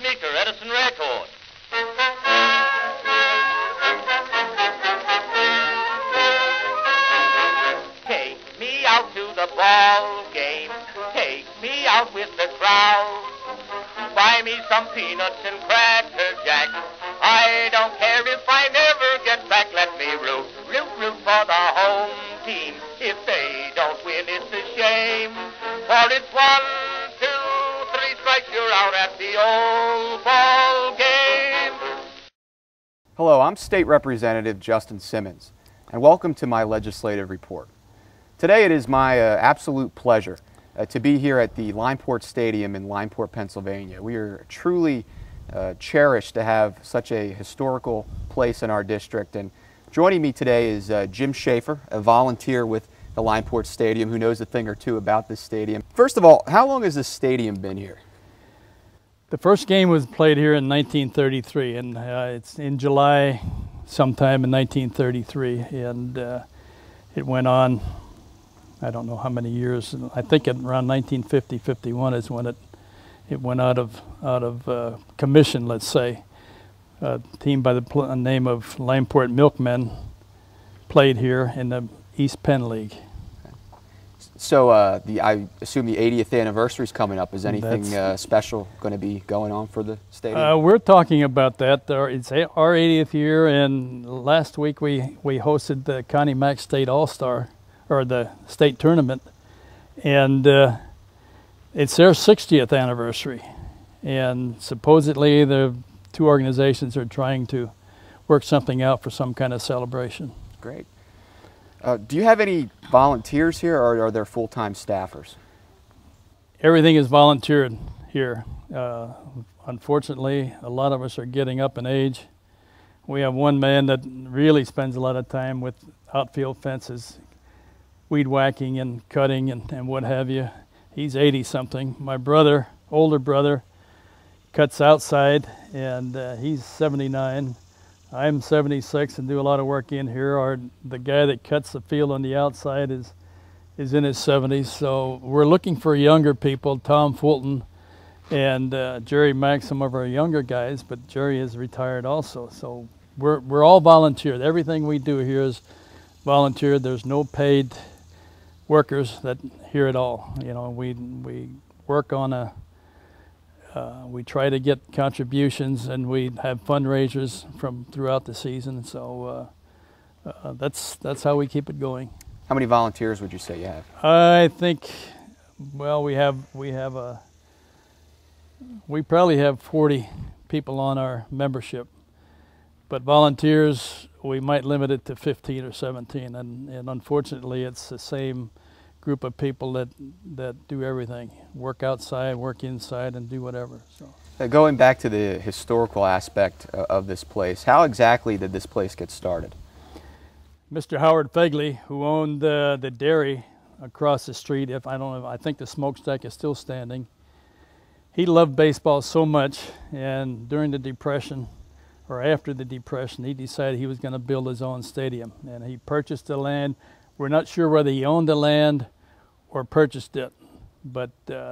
meter, Edison record. Take me out to the ball game. Take me out with the crowd. Buy me some peanuts and cracker jack. I don't care if I never get back. Let me root for the home team. If they don't win, it's a shame. For it's 1, 2, 3 strikes, you're out at the old ball game. Hello, I'm State Representative Justin Simmons, and welcome to my legislative report. Today it is my absolute pleasure to be here at the Limeport Stadium in Limeport, Pennsylvania. We are truly cherished to have such a historical place in our district, and joining me today is Jim Schaefer, a volunteer with the Limeport Stadium who knows a thing or two about this stadium. First of all, how long has this stadium been here? The first game was played here in 1933, and it's in July sometime in 1933, and it went on, I don't know how many years. I think around 1950-51 is when it went out of commission, let's say. A team by the name of Limeport Milkmen played here in the East Penn League. So I assume the 80th anniversary is coming up. Is anything special going to be going on for the stadium? We're talking about that. It's our 80th year, and last week we hosted the Connie Mack State All-Star, or the state tournament, and it's their 60th anniversary. And supposedly the two organizations are trying to work something out for some kind of celebration. Great. Do you have any volunteers here, or are there full-time staffers? Everything is volunteered here. Unfortunately, a lot of us are getting up in age. We have one man that really spends a lot of time with outfield fences, weed whacking and cutting and what have you. He's 80-something. My brother, older brother, cuts outside, and he's 79. I'm 76 and do a lot of work in here. The guy that cuts the field on the outside is in his 70s. So we're looking for younger people. Tom Fulton and Jerry Mack, some of our younger guys, but Jerry is retired also. So we're all volunteered. Everything we do here is volunteer. There's no paid workers that here at all. You know, we work on we try to get contributions, and we have fundraisers from throughout the season. So that's how we keep it going. How many volunteers would you say you have? I think, well, we probably have 40 people on our membership, but volunteers we might limit it to 15 or 17, and unfortunately it's the same group of people that do everything, work outside, work inside, and do whatever. So going back to the historical aspect of this place, how exactly did this place get started? Mr. Howard Fegley, who owned the dairy across the street, I think the smokestack is still standing. He loved baseball so much, and during the Depression, or after the Depression, he decided he was going to build his own stadium, and he purchased the land. We're not sure whether he owned the land or purchased it, but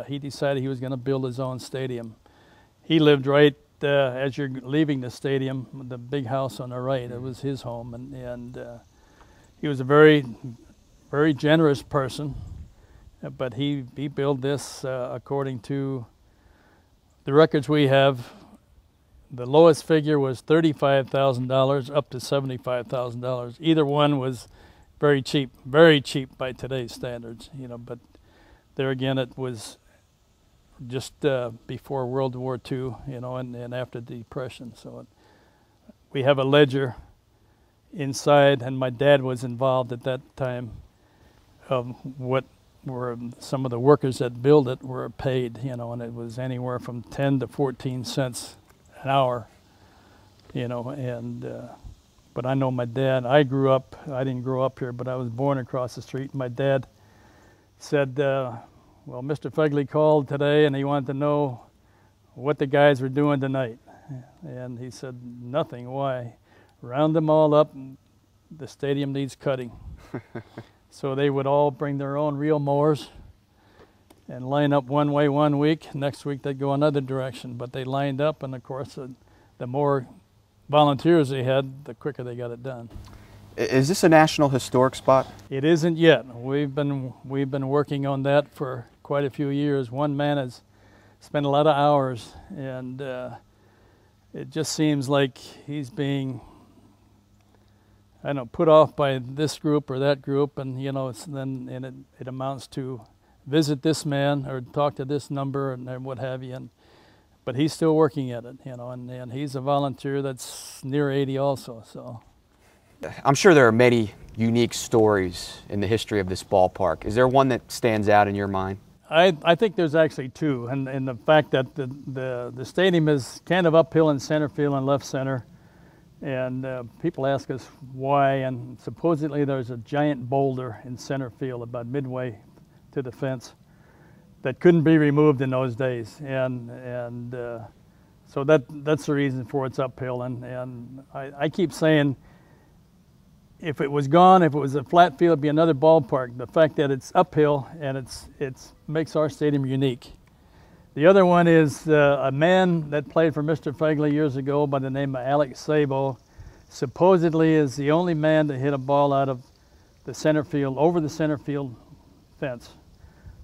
he decided he was going to build his own stadium. He lived right as you're leaving the stadium, the big house on the right. It was his home, and he was a very, very generous person, but he built this according to the records we have. The lowest figure was $35,000 up to $75,000. Either one was very cheap by today's standards, you know, but there again it was just before World War II, you know, and after the Depression. So we have a ledger inside, and my dad was involved at that time of what were some of the workers that built it were paid, you know, and it was anywhere from 10 to 14 cents an hour, you know, and but I know my dad, I didn't grow up here, but I was born across the street. My dad said, well, Mr. Fegley called today and he wanted to know what the guys were doing tonight. And he said, nothing, why? Round them all up, the stadium needs cutting. So they would all bring their own reel mowers, and line up one way one week. Next week they'd go another direction. But they lined up, and of course, the more volunteers they had, the quicker they got it done. Is this a National Historic Spot? It isn't yet. We've been working on that for quite a few years. One man has spent a lot of hours, and it just seems like he's being, I don't know, put off by this group or that group, and it amounts to visit this man or talk to this number and what have you. But he's still working at it, and he's a volunteer that's near 80 also. So I'm sure there are many unique stories in the history of this ballpark. Is there one that stands out in your mind? I think there's actually two, and the fact that the stadium is kind of uphill in center field and left center, and people ask us why, and supposedly there's a giant boulder in center field about midway to the fence that couldn't be removed in those days, and so that's the reason for it's uphill, and I keep saying, if it was gone, if it was a flat field, it'd be another ballpark. The fact that it's uphill and it's makes our stadium unique. The other one is a man that played for Mr. Fegley years ago by the name of Alex Sabo, supposedly is the only man to hit a ball out of the center field, over the center field fence.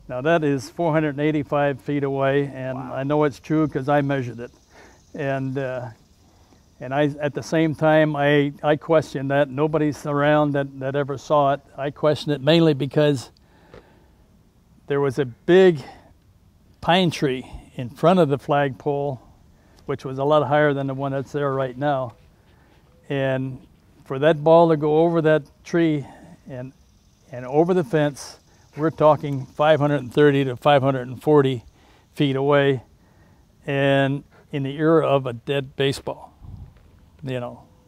Now that is 485 feet away, and wow. I know it's true because I measured it. And I, at the same time, I question that. Nobody's around that ever saw it. I question it mainly because there was a big pine tree in front of the flagpole, which was a lot higher than the one that's there right now. And for that ball to go over that tree and over the fence, we're talking 530 to 540 feet away, and in the era of a dead baseball.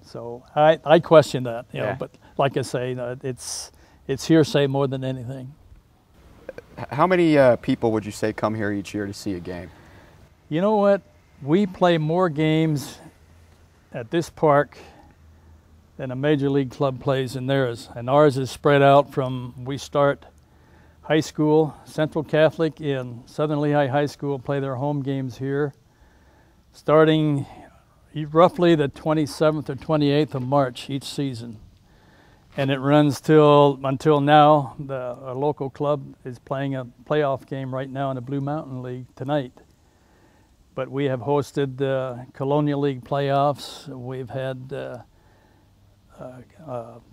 So I question that, yeah. But like I say, it's hearsay more than anything. How many people would you say come here each year to see a game? You know what? We play more games at this park than a major league club plays in theirs, and ours is spread out from, we start high school, Central Catholic in Southern Lehigh High School play their home games here, starting roughly the 27th or 28th of March each season. And it runs until now. Our local club is playing a playoff game right now in the Blue Mountain League tonight. But we have hosted the Colonial League playoffs. We've had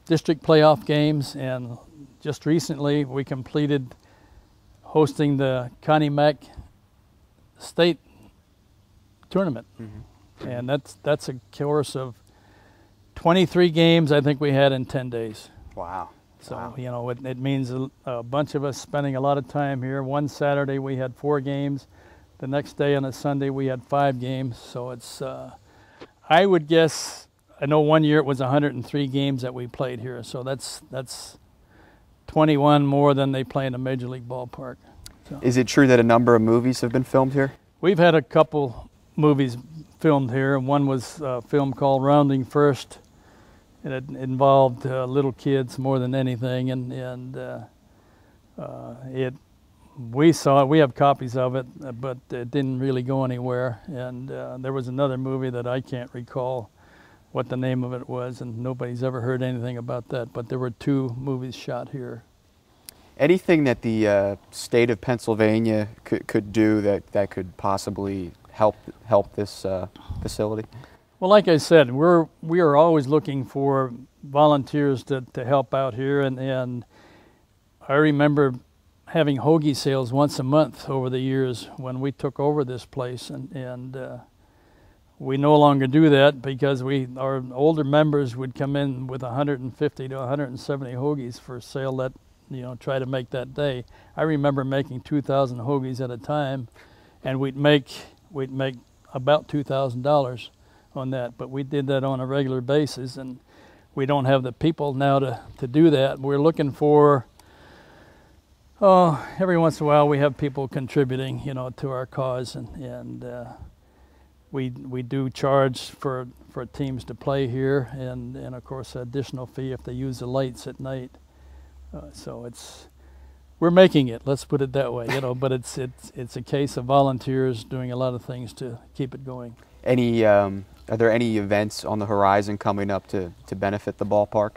district playoff games, and just recently we completed hosting the Connie Mack State tournament. Mm-hmm. And that's a course of 23 games I think we had in 10 days. Wow. So, wow. It means a bunch of us spending a lot of time here. One Saturday we had 4 games. The next day on a Sunday we had 5 games. So it's, I would guess, I know one year it was 103 games that we played here. So that's 21 more than they play in a major league ballpark. So. Is it true that a number of movies have been filmed here? We've had a couple movies filmed here. One was a film called Rounding First, and it involved little kids more than anything, and we saw it. We have copies of it, but it didn't really go anywhere. And there was another movie that I can't recall what the name of it was, and nobody's ever heard anything about that. But there were 2 movies shot here. Anything that the state of Pennsylvania could do that could possibly help this facility? Well, like I said, we are always looking for volunteers to help out here, and I remember having hoagie sales once a month over the years when we took over this place, and we no longer do that because our older members would come in with 150 to 170 hoagies for sale that try to make that day. I remember making 2,000 hoagies at a time, and we'd make about $2,000 on that, but we did that on a regular basis, and we don't have the people now to do that. We're looking for, every once in a while we have people contributing, to our cause, and we do charge for teams to play here, and of course additional fee if they use the lights at night. So we're making it. Let's put it that way. You know, but it's a case of volunteers doing a lot of things to keep it going. Any are there any events on the horizon coming up to benefit the ballpark?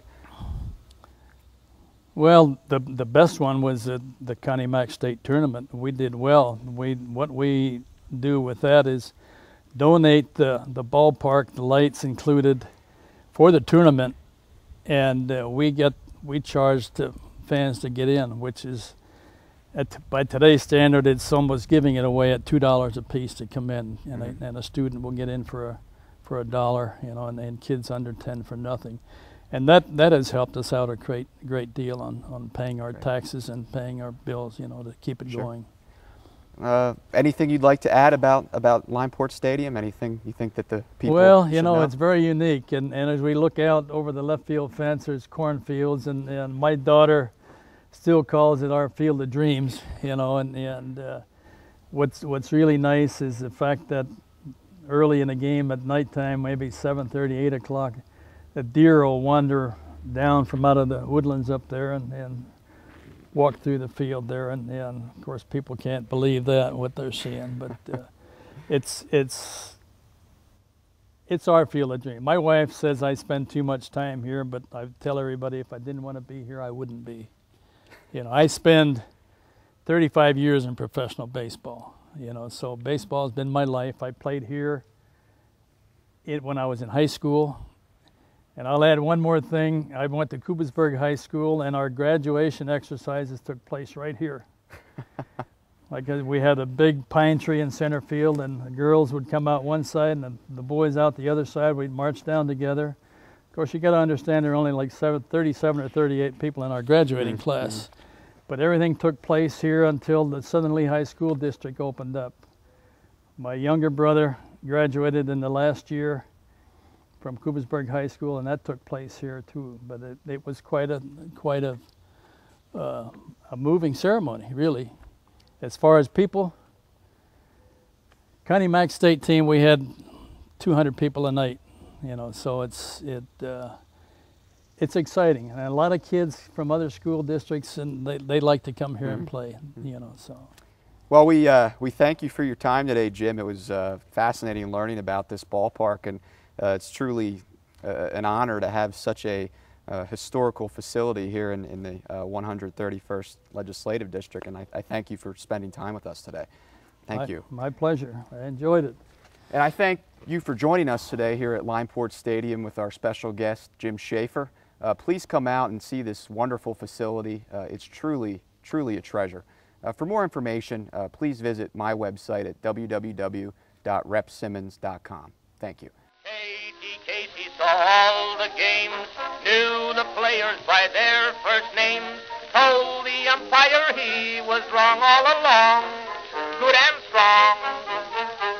Well, the best one was the Connie Mack State Tournament. We did well. What we do with that is donate the ballpark, the lights included, for the tournament, and we charge the fans to get in, which is by today's standard, it's almost giving it away at $2 a piece to come in, and a student will get in for $1, you know, and kids under 10 for nothing. And that has helped us out a great deal on paying our taxes and paying our bills, you know, to keep it going. Anything you'd like to add about Limeport Stadium? Anything you think that the people Well, you should know, it's very unique, and as we look out over the left field fence, there's cornfields, and my daughter still calls it our field of dreams, you know, and what's really nice is the fact that early in the game at nighttime, maybe 7:30, 8 o'clock, the deer will wander down from out of the woodlands up there and walk through the field there, and of course people can't believe that, what they're seeing, but it's our field of dream. My wife says I spend too much time here, but I tell everybody if I didn't want to be here, I wouldn't be. You know, I spend 35 years in professional baseball, you know, so baseball has been my life. I played here when I was in high school. And I'll add one more thing. I went to Coopersburg High School, and our graduation exercises took place right here. Like we had a big pine tree in center field, and the girls would come out one side and the boys out the other side. We'd march down together. Of course, you got to understand there are only like 37 or 38 people in our graduating class. But everything took place here until the Southern Lee High School District opened up. My younger brother graduated in the last year from Coopersburg High School, and that took place here too. But it was quite a moving ceremony, really. As far as people, Connie Mack State team, we had 200 people a night, you know. So it's exciting, and a lot of kids from other school districts, and they like to come here and play, you know. So. Well, we thank you for your time today, Jim. It was fascinating learning about this ballpark, and it's truly an honor to have such a historical facility here in the 131st Legislative District, and I thank you for spending time with us today. Thank you. My pleasure. I enjoyed it. And I thank you for joining us today here at Limeport Stadium with our special guest, Jim Schaefer. Please come out and see this wonderful facility. It's truly a treasure. For more information, please visit my website at www.repsimmons.com. Thank you. Casey saw all the games, knew the players by their first names, told the umpire he was wrong all along, good and strong.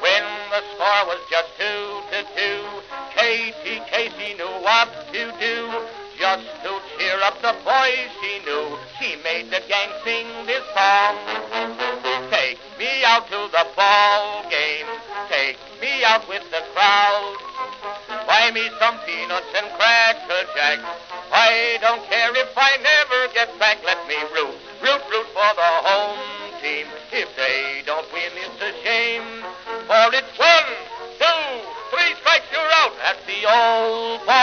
When the score was just 2-2, Casey knew what to do, just to cheer up the boys he knew. He made the gang sing this song. Take me out to the ball game, take me out with the crowd. Buy me some peanuts and Cracker Jack. I don't care if I never get back. Let me root for the home team. If they don't win, it's a shame. For it's 1, 2, 3 strikes, you're out at the old ball.